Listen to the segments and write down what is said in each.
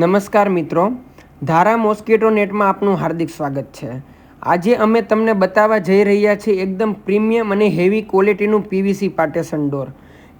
નમસ્કાર મિત્રો, ધારા મોસ્કીટો નેટમાં આપનું હાર્દિક સ્વાગત છે। આજે અમે તમને બતાવવા જઈ રહ્યા છીએ એકદમ પ્રીમિયમ અને હેવી ક્વોલિટીનું પીવીસી પાર્ટેશન ડોર,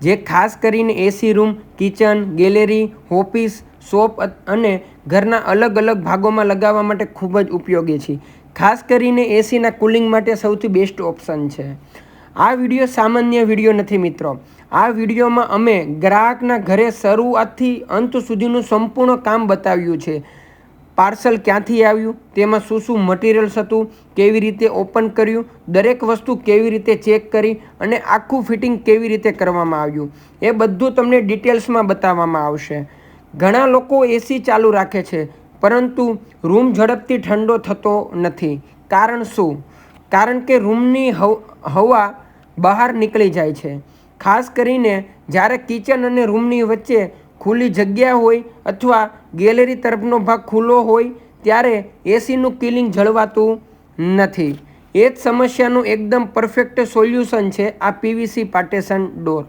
જે ખાસ કરીને AC room, kitchen, gallery, office, shop અને ઘરના અલગ અલગ ભાગોમાં લગાવવા માટે ખૂબ જ ઉપયોગી છે। ખાસ કરીને એસીના કુલિંગ માટે સૌથી બેસ્ટ ઓપ્શન છે। આ વિડીયો સામાન્ય વિડીયો નથી મિત્રો, આ વિડીયોમાં અમે ગ્રાહકના ઘરે શરૂઆતથી અંત સુધીનું સંપૂર્ણ કામ બતાવ્યું છે। પાર્સલ ક્યાંથી આવ્યું, તેમાં શું શું મટીરિયલ્સ હતું, કેવી રીતે ઓપન કર્યું, દરેક વસ્તુ કેવી રીતે ચેક કરી અને આખું ફિટિંગ કેવી રીતે કરવામાં આવ્યું, એ બધું તમને ડિટેલ્સમાં બતાવવામાં આવશે। ઘણા લોકો એસી ચાલુ રાખે છે પરંતુ રૂમ ઝડપથી ઠંડો થતો નથી। કારણ શું? કારણ કે રૂમની હવા બહાર નીકળી જાય છે। ખાસ કરીને જ્યારે કિચન અને રૂમની વચ્ચે ખુલ્લી જગ્યા હોય અથવા ગેલેરી તરફનો ભાગ ખુલ્લો હોય ત્યારે એસીનું કુલિંગ જળવાતું નથી। એ જ સમસ્યાનું એકદમ પરફેક્ટ સોલ્યુશન છે આ પીવીસી પાર્ટેશન ડોર।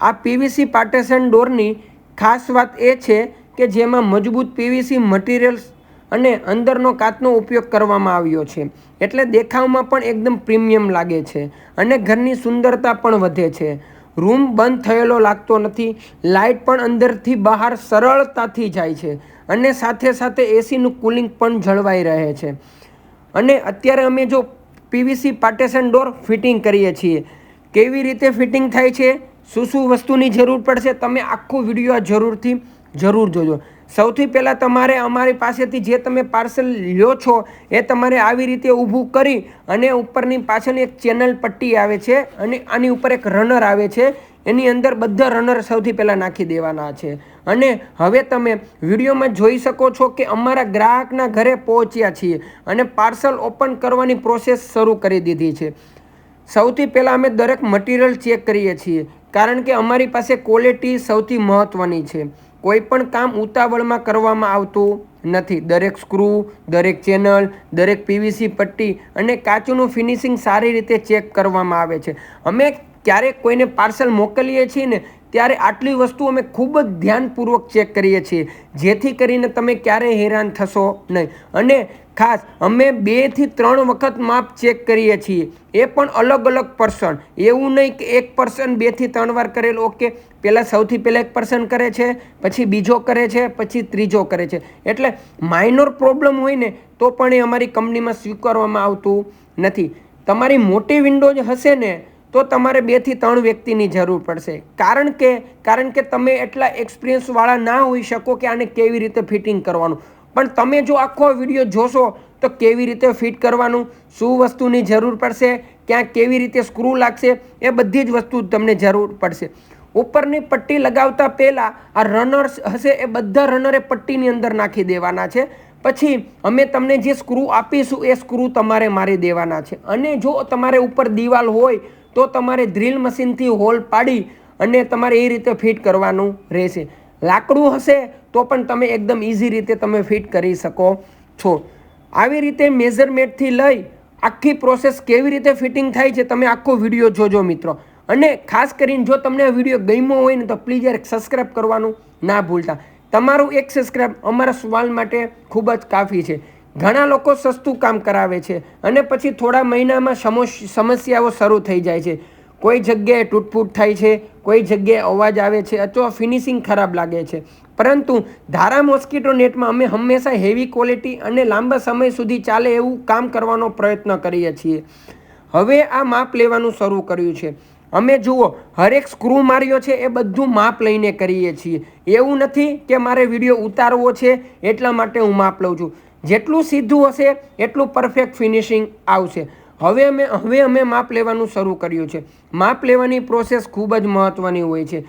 આ પીવીસી પાર્ટેશન ડોરની ખાસ વાત એ છે કે જેમાં મજબૂત પીવીસી મટીરિયલ્સ અને અંદરનો કાચનો ઉપયોગ કરવામાં આવ્યો છે, એટલે દેખાવમાં પણ એકદમ પ્રીમિયમ લાગે છે અને ઘરની સુંદરતા પણ વધે છે। રૂમ બંધ થયેલો લાગતો નથી, લાઇટ પણ અંદરથી બહાર સરળતાથી જાય છે અને સાથે સાથે એસીનું કુલિંગ પણ જળવાઈ રહે છે। અને અત્યારે અમે જો પીવીસી પાર્ટેશન ડોર ફિટિંગ કરીએ છીએ, કેવી રીતે ફિટિંગ થાય છે, શું શું વસ્તુની જરૂર પડશે, તમે આખો વિડીયો જરૂરથી જરૂર જોજો। સૌથી પહેલાં તમારે અમારી પાસેથી જે તમે પાર્સલ લ્યો છો એ તમારે આવી રીતે ઊભું કરી અને ઉપરની પાછળની એક ચેનલ પટ્ટી આવે છે અને આની ઉપર એક રનર આવે છે, એની અંદર બધા રનર સૌથી પહેલાં નાખી દેવાના છે। અને હવે તમે વિડીયોમાં જોઈ શકો છો કે અમારા ગ્રાહકના ઘરે પહોંચ્યા છીએ અને પાર્સલ ઓપન કરવાની પ્રોસેસ શરૂ કરી દીધી છે। સૌથી પહેલાં અમે દરેક મટીરિયલ ચેક કરીએ છીએ, કારણ કે અમારી પાસે ક્વોલિટી સૌથી મહત્ત્વની છે। કોઈ પણ કામ ઉતાવળમાં કરવામાં આવતું નથી। દરેક સ્ક્રૂ, દરેક ચેનલ, દરેક પીવીસી પટ્ટી અને કાચનું ફિનિશિંગ સારી રીતે ચેક કરવામાં આવે છે। અમે ક્યારેક કોઈને પાર્સલ મોકલીએ છીએ ને ત્યારે આટલી વસ્તુ અમે ખૂબ જ ધ્યાનપૂર્વક ચેક કરીએ છીએ, જેથી કરીને તમે ક્યારેય હેરાન થશો નહીં। અને ખાસ અમે 2 થી 3 વખત માપ ચેક કરીએ છીએ, એ પણ અલગ અલગ પર્સન। એવું નહીં કે એક પર્સન 2 થી 3 વાર કરેલ, ઓકે, પહેલાં સૌથી પહેલાં એક પર્સન કરે છે, પછી બીજો કરે છે, પછી ત્રીજો કરે છે, એટલે માઇનોર પ્રોબ્લેમ હોય ને તો પણ એ અમારી કંપનીમાં સ્વીકારવામાં આવતું નથી। તમારી મોટી વિન્ડો જ હશે ને તો તમારે 2 થી 3 વ્યક્તિની જરૂર પડશે, કારણ કે તમે એટલા એક્સપિરિયન્સવાળા ના હોઈ શકો કે આને કેવી રીતે ફિટિંગ કરવાનું। પણ તમે જો આખો વિડીયો જોશો તો કેવી રીતે ફિટ કરવાનું, શું વસ્તુની જરૂર પડશે, ક્યાં કેવી રીતે સ્ક્રૂ લાગશે, એ બધી જ વસ્તુ તમને જરૂર પડશે। ઉપરની પટ્ટી લગાવતા પહેલાં આ રનર્સ હશે એ બધા રનરે પટ્ટીની અંદર નાખી દેવાના છે। પછી અમે તમને જે સ્ક્રૂ આપીશું એ સ્ક્રૂ તમારે મારી દેવાના છે। અને જો તમારે ઉપર દિવાલ હોય તો તમારે ડ્રીલ મશીનથી હોલ પાડી અને તમારે એ રીતે ફિટ કરવાનું રહેશે। લાકડું હશે તો પણ તમે એકદમ ઇઝી રીતે તમે ફિટ કરી શકો છો। આવી રીતે મેઝરમેન્ટથી લઈ આખી પ્રોસેસ કેવી રીતે ફિટિંગ થાય છે તમે આખો વિડીયો જોજો મિત્રો। અને ખાસ કરીને જો તમને આ વિડીયો ગમ્યો હોય ને તો પ્લીઝ યાર સબસ્ક્રાઈબ કરવાનું ના ભૂલતા। તમારું એક સબસ્ક્રાઈબ અમારા સવાલ માટે ખૂબ જ કાફી છે। ઘણા લોકો સસ્તું કામ કરાવે છે અને પછી થોડા મહિનામાં સમસ્યાઓ શરૂ થઈ જાય છે। કોઈ જગ્યાએ તૂટફૂટ થાય છે, કોઈ જગ્યાએ અવાજ આવે છે અથવા ફિનિશિંગ ખરાબ લાગે છે, પરંતુ ધારા મોસ્કીટો નેટમાં અમે હંમેશા હેવી ક્વોલિટી અને લાંબા સમય સુધી ચાલે એવું કામ કરવાનો પ્રયત્ન કરીએ છીએ। હવે આ માપ લેવાનું શરૂ કર્યું છે અમે। જુઓ, હરેક સ્ક્રૂ માર્યો છે એ બધું માપ લઈને કરીએ છીએ। એવું નથી કે મારે વિડીયો ઉતારવો છે એટલા માટે હું માપ લઉં છું। જેટલું સીધું હશે એટલું પરફેક્ટ ફિનિશિંગ આવશે। હવે અમે માપ લેવાનું શરૂ કર્યું છે। માપ લેવાની પ્રોસેસ ખૂબ જ મહત્ત્વની હોય છે।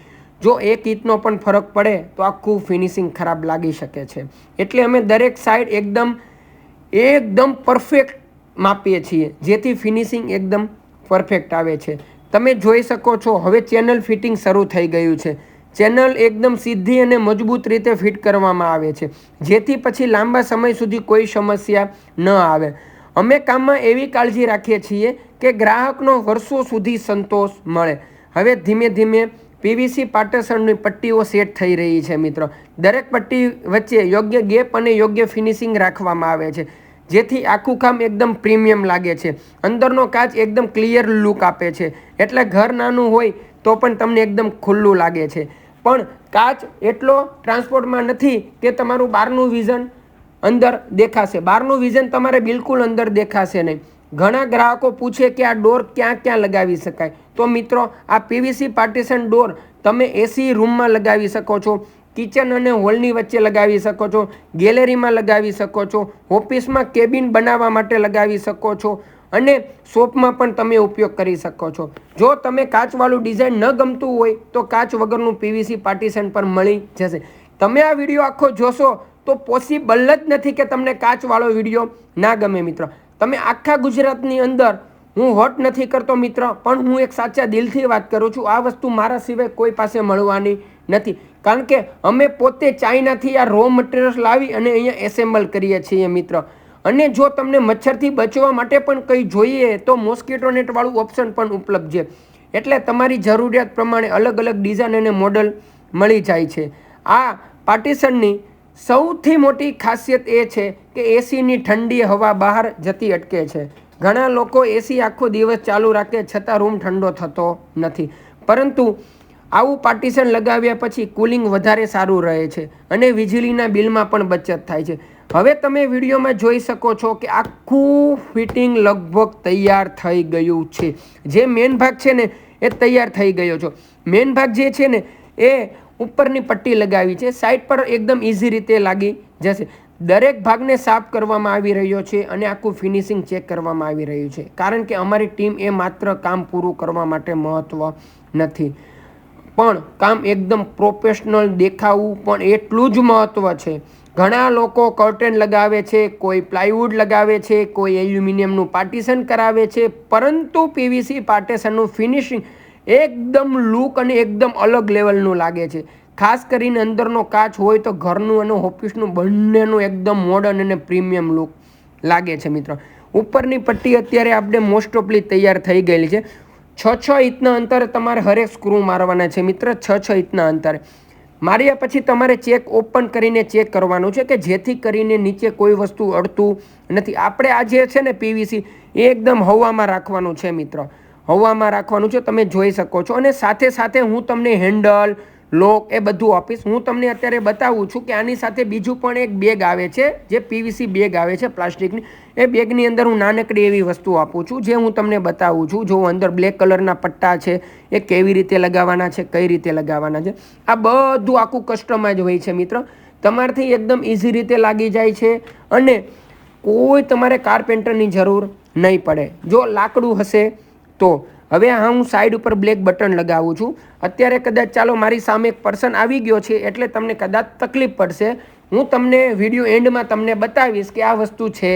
જો 1 ઇંચનો પણ ફરક પડે તો આખું ફિનિશિંગ ખરાબ લાગી શકે છે, એટલે અમે દરેક સાઈડ એકદમ પરફેક્ટ માપીએ છીએ, જેથી ફિનિશિંગ એકદમ પરફેક્ટ આવે છે। તમે જોઈ શકો છો હવે ચેનલ ફિટિંગ શરૂ થઈ ગયું છે। ચેનલ એકદમ સીધી અને મજબૂત રીતે ફિટ કરવામાં આવે છે, જેથી પછી લાંબા સમય સુધી કોઈ સમસ્યા ન આવે। અમે કામમાં એવી કાળજી રાખીએ છીએ કે ગ્રાહકનો વર્ષો સુધી સંતોષ મળે। હવે ધીમે ધીમે પીવીસી પાર્ટીશનની પટ્ટીઓ સેટ થઈ રહી છે મિત્રો. દરેક પટ્ટી વચ્ચે યોગ્ય ગેપ અને યોગ્ય ફિનિશિંગ રાખવામાં આવે છે, જેથી આખું કામ એકદમ પ્રીમિયમ લાગે છે. અંદરનો કાચ એકદમ ક્લિયર લુક આપે છે, એટલે ઘર નાનું હોય તો પણ તમને એકદમ ખુલ્લું લાગે છે. પણ કાચ એટલો ટ્રાન્સપોર્ટમાં નથી કે તમારું બહારનું વિઝન અંદર દેખાશે. બહારનું વિઝન તમારે બિલકુલ અંદર દેખાશે નહીં. ઘણા ગ્રાહકો પૂછે કે આ ડોર ક્યાં ક્યાં લગાવી શકાય. તો મિત્રો, આ પીવીસી પાર્ટીશન ડોર તમે એસી રૂમમાં લગાવી શકો છો, કિચન અને હોલની વચ્ચે લગાવી શકો છો, ગેલેરીમાં લગાવી શકો છો, ઓફિસમાં કેબિન બનાવવા માટે લગાવી શકો છો અને શોપમાં પણ તમે ઉપયોગ કરી શકો છો. જો તમે કાચવાળું ડિઝાઇન ન ગમતું હોય તો કાચ વગરનું પીવીસી પાર્ટીશન પર મળી જશે. તમે આ વિડીયો આખો જોશો તો પોસિબલ જ નથી કે તમને કાચવાળો વિડીયો ના ગમે મિત્રો. તમે આખા ગુજરાતની અંદર, હું હોટ નથી કરતો મિત્ર, પણ હું એક સાચા દિલથી વાત કરું છું, આ વસ્તુ મારા સિવાય કોઈ પાસે મળવાની નથી. કારણ કે અમે પોતે ચાઇનાથી આ રો મટીરિયલ્સ લાવી અને અહીંયા એસેમ્બલ કરીએ છીએ મિત્ર. અને જો તમને મચ્છરથી બચવા માટે પણ કંઈ જોઈએ તો મોસ્કીટો નેટવાળું ઓપ્શન પણ ઉપલબ્ધ છે. એટલે તમારી જરૂરિયાત પ્રમાણે અલગ અલગ ડિઝાઇન અને મોડલ મળી જાય છે. આ પાર્ટીશનની સૌથી મોટી ખાસિયત એ છે કે એસીની ઠંડી હવા બહાર જતી અટકે છે. ઘણા લોકો એસી આખો દિવસ ચાલુ રાખે છતાં રૂમ ઠંડો થતો નથી, પરંતુ આવું પાર્ટીશન લગાવ્યા પછી કુલિંગ વધારે સારું રહે છે અને વીજળીના બિલમાં પણ બચત થાય છે. હવે તમે વિડીયોમાં જોઈ શકો છો કે આખું ફિટિંગ લગભગ તૈયાર થઈ ગયું છે. જે મેઇન ભાગ છે ને એ તૈયાર થઈ ગયો છે. મેઇન ભાગ જે છે ને એ ઉપરની પટ્ટી લગાવી છે, સાઈડ પર એકદમ ઇઝી રીતે લાગી જશે. દરેક ભાગને સાફ કરવામાં આવી રહ્યો છે અને આખું ફિનિશિંગ ચેક કરવામાં આવી રહ્યું છે, કારણ કે અમારી ટીમ એ માત્ર કામ પૂરું કરવા માટે મહત્વ નથી, પણ કામ એકદમ પ્રોફેશનલ દેખાવું પણ એટલું જ મહત્વ છે. ઘણા લોકો કર્ટેન લગાવે છે, કોઈ પ્લાયવુડ લગાવે છે, કોઈ એલ્યુમિનિયમનું પાર્ટીશન કરાવે છે, પરંતુ પીવીસી પાર્ટીશનનું ફિનિશિંગ એકદમ લુક અને એકદમ અલગ લેવલનું લાગે છે. ખાસ કરીને અંદરનો કાચ હોય તો ઘરનું અને ઓફિસનું બંનેનું એકદમ મોડર્ન અને પ્રીમિયમ લુક લાગે છે મિત્રો. ઉપરની પટ્ટી અત્યારે આપણે મોસ્ટ ઓફલી તૈયાર થઈ ગયેલી છે. 6 ઇંચના અંતરે તમારે હરેક સ્ક્રૂ મારવાના છે મિત્ર. 6 ઇંચના અંતરે માર્યા પછી તમારે ચેક ઓપન કરીને ચેક કરવાનું છે કે જેથી કરીને નીચે કોઈ વસ્તુ અડતું નથી. આપણે આ જે છે ને પીવીસી એ એકદમ હવામાં રાખવાનું છે મિત્ર, હવામાં રાખવાનું છે. તમે જોઈ શકો છો. અને સાથે સાથે હું તમને હેન્ડલ, લોક એ બધું આપીશ. હું તમને અત્યારે બતાવું છું કે આની સાથે બીજું પણ એક બેગ આવે છે, જે પીવીસી બેગ આવે છે પ્લાસ્ટિકની. એ બેગની અંદર હું નાનકડી એવી વસ્તુ આપું છું, જે હું તમને બતાવું છું. જો અંદર બ્લેક કલરના પટ્ટા છે, એ કેવી રીતે લગાવવાના છે, કઈ રીતે લગાવવાના છે, આ બધું આખું કસ્ટમાઇઝ હોય છે મિત્ર. તમારથી એકદમ ઇઝી રીતે લાગી જાય છે અને કોઈ તમારે કારપેન્ટરની જરૂર નહીં પડે જો લાકડું હશે તો. હવે હું સાઈડ ઉપર બ્લેક બટન લગાવું છું. અત્યારે કદાચ ચાલો મારી સામે એક પર્સન આવી ગયો છે એટલે તમને કદાચ તકલીફ પડશે. હું તમને વિડીયો એન્ડમાં તમને બતાવીશ કે આ વસ્તુ છે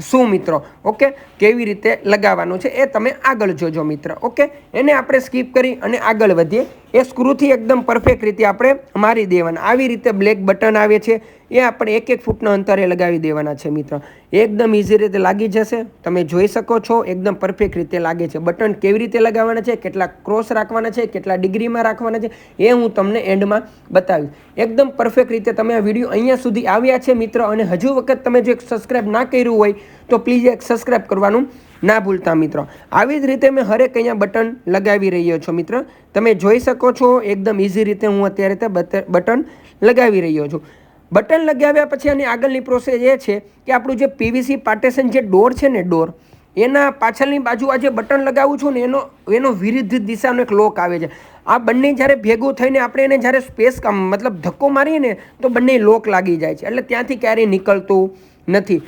શું મિત્રો. ઓકે, કેવી રીતે લગાવવાનું છે એ તમે આગળ જોજો મિત્ર. ઓકે, એને આપણે સ્કીપ કરી અને આગળ વધીએ. એ સ્ક્રૂથી એકદમ પરફેક્ટ રીતે આપણે મારી દેવાના. આવી રીતે બ્લેક બટન આવે છે, એ આપણે 1-1 ફૂટના અંતરે લગાવી દેવાના છે મિત્ર. એકદમ ઇઝી રીતે લાગી જશે. તમે જોઈ શકો છો એકદમ પરફેક્ટ રીતે લાગે છે. બટન કેવી રીતે લગાવવાના છે, કેટલા ક્રોસ રાખવાના છે, કેટલા ડિગ્રીમાં રાખવાના છે, એ હું તમને એન્ડમાં બતાવીશ. એકદમ પરફેક્ટ રીતે તમે આ વિડીયો અહીંયા સુધી આવ્યા છે મિત્ર, અને હજુ વખત તમે જો એક સબસ્ક્રાઈબ ના કર્યું હોય તો પ્લીઝ એક સબસ્ક્રાઈબ કરવાનું ના ભૂલતા મિત્રો. આવી જ રીતે મેં હરેક અહીંયા બટન લગાવી રહ્યો છું મિત્ર. તમે જોઈ શકો છો એકદમ ઇઝી રીતે હું અત્યારે તે બટન લગાવી રહ્યો છું. બટન લગાવ્યા પછી આની આગળની પ્રોસેસ એ છે કે આપણું જે પીવીસી પાર્ટીશન જે ડોર છે ને, ડોર એના પાછળની બાજુ આ જે બટન લગાવું છું ને એનો વિરુદ્ધ દિશાનો એક લોક આવે છે. આ બંને જ્યારે ભેગું થઈને આપણે એને જ્યારે સ્પેસ મતલબ ધક્કો મારીએ ને તો બંને લોક લાગી જાય છે, એટલે ત્યાંથી ક્યારેય નીકળતું નથી.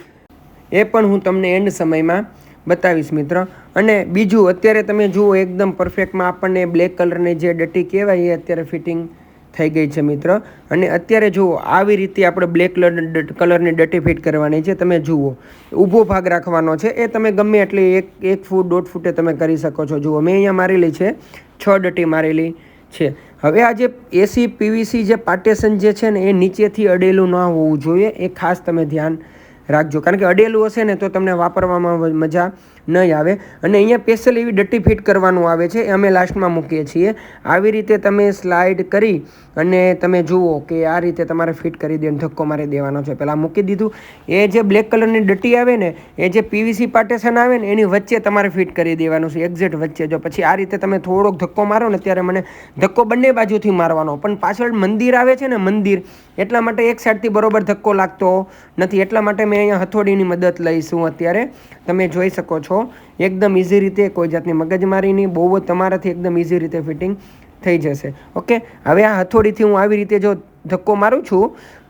એ પણ હું તમને એન્ડ સમયમાં બતાવીશ મિત્ર. અને બીજું અત્યારે તમે જુઓ એકદમ પરફેક્ટમાં આપણને બ્લેક કલરની જે ડટી કહેવાય એ અત્યારે ફિટિંગ થઈ ગઈ છે મિત્ર. અને અત્યારે જુઓ આવી રીતે આપણે બ્લેક કલરની ડટી ફિટ કરવાની છે. તમે જુઓ ઊભો ભાગ રાખવાનો છે, એ તમે ગમે એટલી 1 ફૂટ 1.5 ફૂટે તમે કરી શકો છો. જુઓ મેં અહીંયા મારેલી છે 6 ડટી મારેલી છે. હવે આ જે એસી પીવીસી જે પાર્ટીશન જે છે ને એ નીચેથી અડેલું ન હોવું જોઈએ, એ ખાસ તમે ધ્યાન રાખજો, કારણ કે અડેલું હશે ને તો તમને વાપરવામાં મજા નહીં આવે. અને અહીંયા સ્પેશિયલ એવી ડટ્ટી ફિટ કરવાનું આવે છે, એ અમે લાસ્ટમાં મૂકીએ છીએ. આવી રીતે તમે સ્લાઇડ કરી અને તમે જુઓ કે આ રીતે તમારે ફિટ કરી દે, ધક્કો મારી દેવાનો છે. પહેલાં મૂકી દીધું. એ જે બ્લેક કલરની ડટ્ટી આવે ને, એ જે પીવીસી પાર્ટેશન આવે ને એની વચ્ચે તમારે ફિટ કરી દેવાનું છે, એક્ઝેક્ટ વચ્ચે. જો પછી આ રીતે તમે થોડોક ધક્કો મારો ને, ત્યારે મને ધક્કો બંને બાજુથી મારવાનો, પણ પાછળ મંદિર આવે છે ને, મંદિર, એટલા માટે એક સાઈડથી બરોબર ધક્કો લાગતો નથી. એટલા માટે મેં અહીંયા હથોડીની મદદ લઈશું. અત્યારે તમે જોઈ શકો છો એકદમ ઇઝી રીતે, કોઈ જાતની મગજમારી નહીં, બહુ જ તમારાથી એકદમ ઇઝી રીતે ફિટિંગ થઈ જશે. ઓકે, હવે આ હથોડીથી હું આવી રીતે જો ધક્કો મારું છું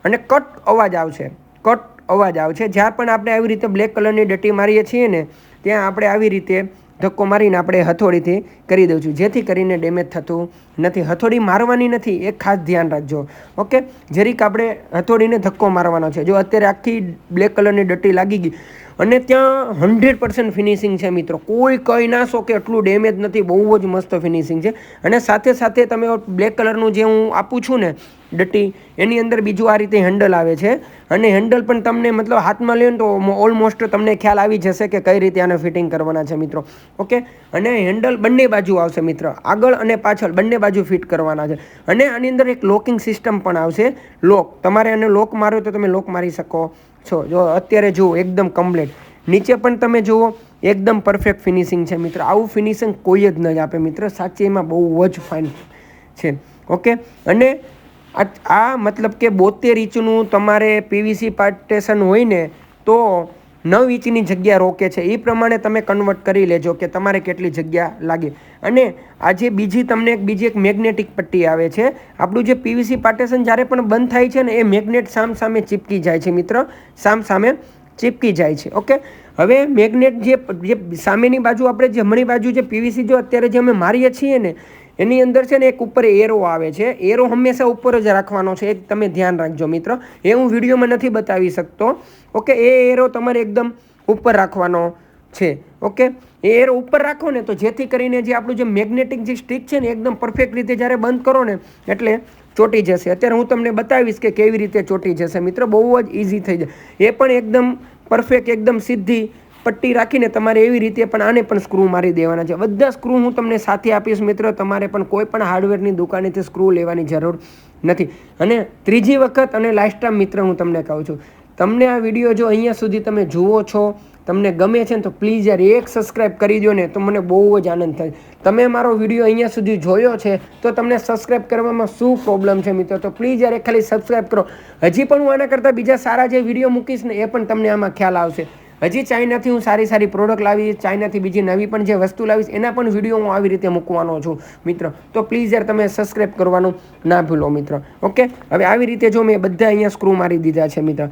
અને કટ અવાજ આવશે, કટ અવાજ આવશે. જ્યાં પણ આપણે આવી રીતે બ્લેક કલરની ડટ્ટી મારીએ છીએ ને, ત્યાં આપણે આવી રીતે ધક્કો મારીને આપણે હથોડીથી કરી દઉં છું, જેથી કરીને ડેમેજ થતું નથી. હથોડી મારવાની નથી, એ ખાસ ધ્યાન રાખજો. ઓકે, જરીક આપણે હથોડીને ધક્કો મારવાનો છે. જો અત્યારે આખી બ્લેક કલરની ડટ્ટી લાગી ગઈ અને ત્યાં 100% ફિનિશિંગ છે મિત્રો, કોઈ કહી ના શકો કે એટલું ડેમેજ નથી, બહુ જ મસ્ત ફિનિશિંગ છે. અને સાથે સાથે તમે બ્લેક કલરનું જે હું આપું છું ને ડટ્ટી, એની અંદર બીજું આ રીતે હેન્ડલ આવે છે. અને હેન્ડલ પણ તમને મતલબ હાથમાં લ્યો ને તો ઓલમોસ્ટ તમને ખ્યાલ આવી જશે કે કઈ રીતે આને ફિટિંગ કરવાના છે મિત્રો. ઓકે, અને હેન્ડલ બંને બાજુ આવશે મિત્ર, આગળ અને પાછળ બંને બાજુ ફિટ કરવાના છે. અને આની અંદર એક લોકિંગ સિસ્ટમ પણ આવશે, લોક. તમારે આને લોક મારો તો તમે લોક મારી શકો છો. જો અત્યારે જુઓ એકદમ કમ્પ્લીટ, નીચે પણ તમે જુઓ એકદમ પરફેક્ટ ફિનિશિંગ છે મિત્ર. આવું ફિનિશિંગ કોઈ જ નહીં આપે મિત્ર, સાચી એમાં બહુ જ ફાઇન છે. ઓકે, અને આ મતલબ કે 72 ઇંચનું તમારે પીવીસી પાર્ટેશન હોય ને તો 9 ઇંચની જગ્યા રોકે છે. એ પ્રમાણે તમે કન્વર્ટ કરી લેજો કે તમારે કેટલી જગ્યા લાગે. અને આજે બીજી એક મેગ્નેટિક પટ્ટી આવે છે. આપણું જે પીવીસી પાર્ટેશન જ્યારે પણ બંધ થાય છે ને, એ મેગ્નેટ સામે ચીપકી જાય છે મિત્ર, સામે ચીપકી જાય છે. ઓકે, હવે મેગ્નેટ જે સામેની બાજુ, આપણે જમણી બાજુ જે પીવીસી જો અત્યારે જે અમે મારીએ છીએ ને, એની અંદર છે ને એક ઉપર એરો આવે છે. એરો હંમેશા ઉપર જ રાખવાનો છે, એક તમે ધ્યાન રાખજો મિત્ર. એ હું વિડીયોમાં નથી બતાવી શકતો. ઓકે, એ એરો તમારે એકદમ ઉપર રાખવાનો છે. ઓકે, એ એરો ઉપર રાખો ને તો જેથી કરીને જે આપણું જે મેગ્નેટિક જે સ્ટિક છે ને, એકદમ પરફેક્ટ રીતે જ્યારે બંધ કરો ને એટલે ચોંટી જશે. અત્યારે હું તમને બતાવીશ કે કેવી રીતે ચોંટી જશે મિત્ર, બહુ જ ઇઝી થઈ જાય. એ પણ એકદમ પરફેક્ટ, એકદમ સીધી પટ્ટી રાખીને તમારે એવી રીતે પણ આને પણ સ્ક્રૂ મારી દેવાના છે. બધા સ્ક્રૂ હું તમને સાથે આપીશ મિત્રો, તમારે પણ કોઈ પણ હાર્ડવેરની દુકાનેથી સ્ક્રૂ લેવાની જરૂર નથી. અને ત્રીજી વખત અને લાસ્ટ ટાઈમ મિત્ર હું તમને કહું છું, તમને આ વિડીયો જો અહીંયા સુધી તમે જુઓ છો, તમને ગમે છે ને, તો પ્લીઝ યાર એક સબસ્ક્રાઈબ કરી દો ને, તો મને બહુ જ આનંદ થાય. તમે મારો વિડીયો અહીંયા સુધી જોયો છે તો તમને સબસ્ક્રાઈબ કરવામાં શું પ્રોબ્લેમ છે મિત્રો? તો પ્લીઝ યાર ખાલી સબસ્ક્રાઈબ કરો. હજી પણ હું આના કરતાં બીજા સારા જે વિડીયો મૂકીશ ને, એ પણ તમને આમાં ખ્યાલ આવશે. હજી ચાઇનાથી હું સારી પ્રોડક્ટ લાવીશ, ચાઇનાથી બીજી નવી પણ જે વસ્તુ લાવીશ, એના પણ વિડીયો હું આવી રીતે મૂકવાનો છું મિત્ર. તો પ્લીઝ યાર તમે સબસ્ક્રાઈબ કરવાનું ના ભૂલો મિત્ર. ઓકે, હવે આવી રીતે જો મેં બધા અહીંયા સ્ક્રૂ મારી દીધા છે મિત્ર.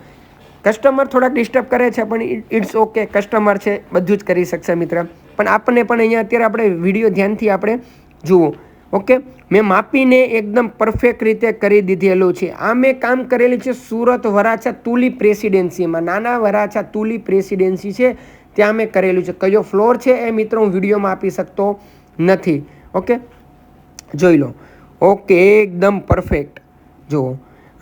કસ્ટમર થોડાક ડિસ્ટર્બ કરે છે, પણ ઇટ્સ ઓકે, કસ્ટમર છે, બધું જ કરી શકશે મિત્ર. પણ આપણને પણ અહીંયા અત્યારે આપણે વિડીયો ધ્યાનથી આપણે જુઓ. ઓકે, મેં માપીને એકદમ પરફેક્ટ રીતે કરી દીધેલું છે. આ મેં કામ કરેલું છે સુરત વરાછા તુલિપ રેસિડેન્સીમાં, નાના વરાછા તુલિપ રેસિડેન્સી છે, ત્યાં મેં કરેલું છે. કયો ફ્લોર છે એ મિત્રો હું વિડીયોમાં આપી શકતો નથી. ઓકે, જોઈ લો. ઓકે, એકદમ પરફેક્ટ જુઓ.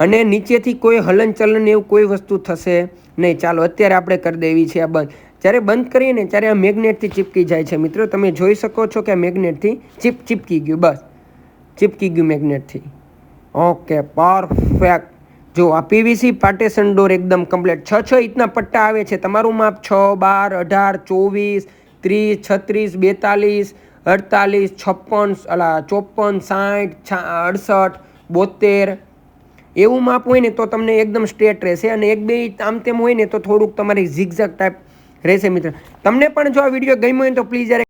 અને નીચેથી કોઈ હલનચલન એવું કોઈ વસ્તુ થશે નહીં. ચાલો અત્યારે આપણે કરી દેવી છે આ બંધ. જ્યારે બંધ કરીએ ને ત્યારે આ મેગ્નેટથી ચીપકી જાય છે મિત્રો. તમે જોઈ શકો છો કે આ મેગ્નેટથી ચીપકી ગયું, બસ ચીપકી ગયું મેગ્નેટથી. Okay, perfect. જો આ પીવીસી પાર્ટેશન ડોર એકદમ કમ્પ્લીટ. 6 ઇંચના પટ્ટા આવે છે. તમારું માપ 6, 12, 18, 24, 30, 36, 42, 48, 56, 54, 60, 68, 72 એવું માપ હોય ને તો તમને એકદમ સ્ટ્રેટ રહેશે. અને 1-2 આમ તેમ હોય ને તો થોડુંક તમારી ઝિગઝેગ ટાઈપ રહેશે મિત્ર. તમને પણ જો આ વિડીયો ગમ્યો હોય તો પ્લીઝ યાર